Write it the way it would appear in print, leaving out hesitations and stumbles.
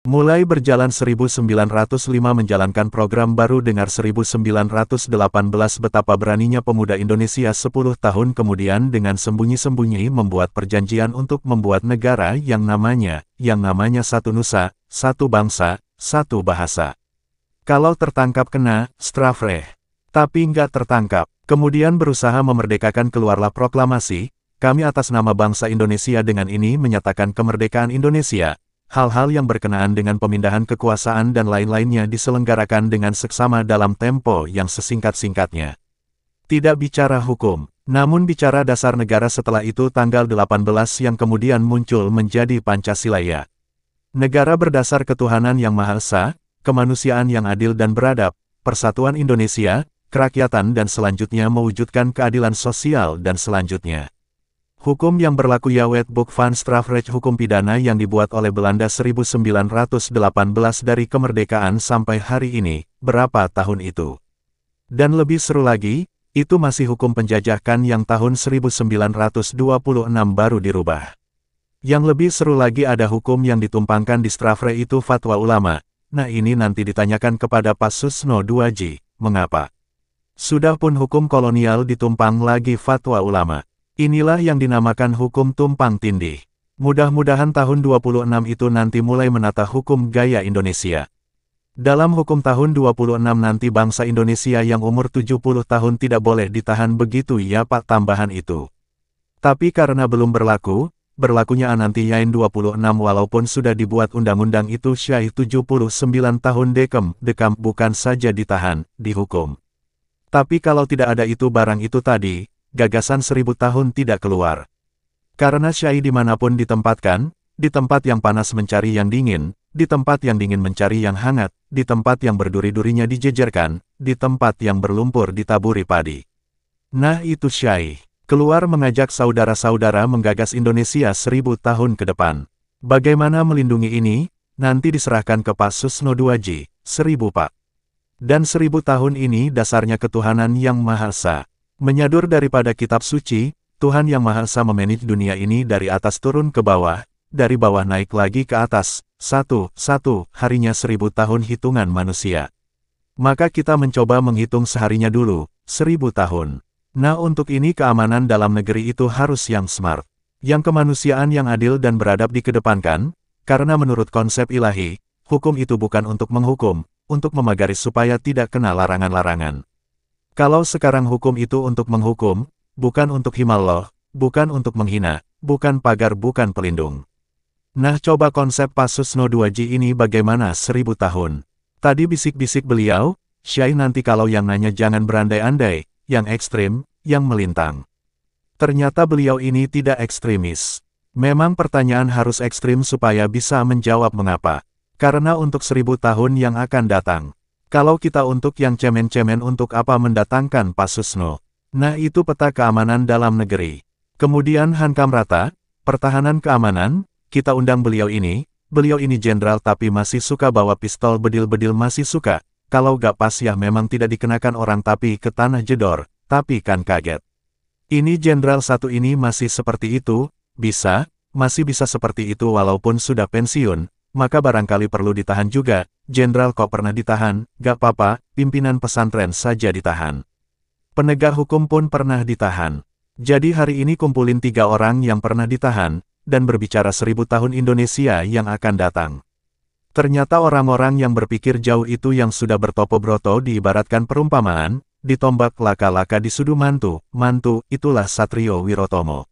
Mulai berjalan 1905 menjalankan program baru dengar 1918 betapa beraninya pemuda Indonesia 10 tahun kemudian dengan sembunyi-sembunyi membuat perjanjian untuk membuat negara yang namanya satu nusa, satu bangsa, satu bahasa. Kalau tertangkap kena, strafrecht. Tapi nggak tertangkap. Kemudian berusaha memerdekakan keluarlah proklamasi, kami atas nama bangsa Indonesia dengan ini menyatakan kemerdekaan Indonesia. Hal-hal yang berkenaan dengan pemindahan kekuasaan dan lain-lainnya diselenggarakan dengan seksama dalam tempo yang sesingkat-singkatnya. Tidak bicara hukum, namun bicara dasar negara setelah itu tanggal 18 yang kemudian muncul menjadi Pancasila. Negara berdasar ketuhanan yang Maha Esa, kemanusiaan yang adil dan beradab, persatuan Indonesia, kerakyatan dan selanjutnya mewujudkan keadilan sosial dan selanjutnya. Hukum yang berlaku Wetboek van Strafrecht hukum pidana yang dibuat oleh Belanda 1918 dari kemerdekaan sampai hari ini, berapa tahun itu? Dan lebih seru lagi, itu masih hukum penjajahan yang tahun 1926 baru dirubah. Yang lebih seru lagi ada hukum yang ditumpangkan di Strafrecht itu fatwa ulama. Nah ini nanti ditanyakan kepada Pak Susno Duaji, mengapa? Sudah pun hukum kolonial ditumpang lagi fatwa ulama. Inilah yang dinamakan hukum tumpang tindih. Mudah-mudahan tahun 26 itu nanti mulai menata hukum gaya Indonesia. Dalam hukum tahun 26 nanti bangsa Indonesia yang umur 70 tahun tidak boleh ditahan begitu ya Pak tambahan itu. Tapi karena belum berlakunya nanti Yain 26 walaupun sudah dibuat undang-undang itu Syai 79 tahun dekam bukan saja ditahan, dihukum. Tapi kalau tidak ada itu barang itu tadi, gagasan 1000 tahun tidak keluar. Karena Syai dimanapun ditempatkan, di tempat yang panas mencari yang dingin, di tempat yang dingin mencari yang hangat, di tempat yang berduri-durinya dijejerkan, di tempat yang berlumpur ditaburi padi. Nah itu Syai, keluar mengajak saudara-saudara menggagas Indonesia 1000 tahun ke depan. Bagaimana melindungi ini, nanti diserahkan ke Pak Susno Duaji, 1000 Pak. Dan 1000 tahun ini dasarnya ketuhanan yang Maha Esa. Menyadur daripada kitab suci, Tuhan yang Maha Esa memanage dunia ini dari atas turun ke bawah, dari bawah naik lagi ke atas, satu harinya 1000 tahun hitungan manusia. Maka kita mencoba menghitung seharinya dulu, 1000 tahun. Nah untuk ini keamanan dalam negeri itu harus yang smart. Yang kemanusiaan yang adil dan beradab dikedepankan, karena menurut konsep ilahi, hukum itu bukan untuk menghukum, untuk memagaris supaya tidak kena larangan-larangan. Kalau sekarang hukum itu untuk menghukum, bukan untuk himalloh, bukan untuk menghina, bukan pagar bukan pelindung. Nah coba konsep Pak Susno Duaji ini bagaimana 1000 tahun. Tadi bisik-bisik beliau, Syai nanti kalau yang nanya jangan berandai-andai, yang ekstrim, yang melintang. Ternyata beliau ini tidak ekstremis. Memang pertanyaan harus ekstrim supaya bisa menjawab mengapa. Karena untuk 1000 tahun yang akan datang. Kalau kita untuk yang cemen-cemen untuk apa mendatangkan Pak Susno? Nah itu peta keamanan dalam negeri. Kemudian Hankam Rata, pertahanan keamanan, kita undang beliau ini jenderal tapi masih suka bawa pistol bedil-bedil masih suka, kalau gak pas ya memang tidak dikenakan orang tapi ke tanah jedor, tapi kan kaget. Ini jenderal satu ini masih seperti itu, masih bisa seperti itu walaupun sudah pensiun. Maka barangkali perlu ditahan juga, jenderal kok pernah ditahan, gak apa-apa, pimpinan pesantren saja ditahan. Penegak hukum pun pernah ditahan. Jadi hari ini kumpulin 3 orang yang pernah ditahan, dan berbicara 1000 tahun Indonesia yang akan datang. Ternyata orang-orang yang berpikir jauh itu yang sudah bertopo broto diibaratkan perumpamaan, ditombak laka-laka disudu mantu, itulah Satrio Wirotomo.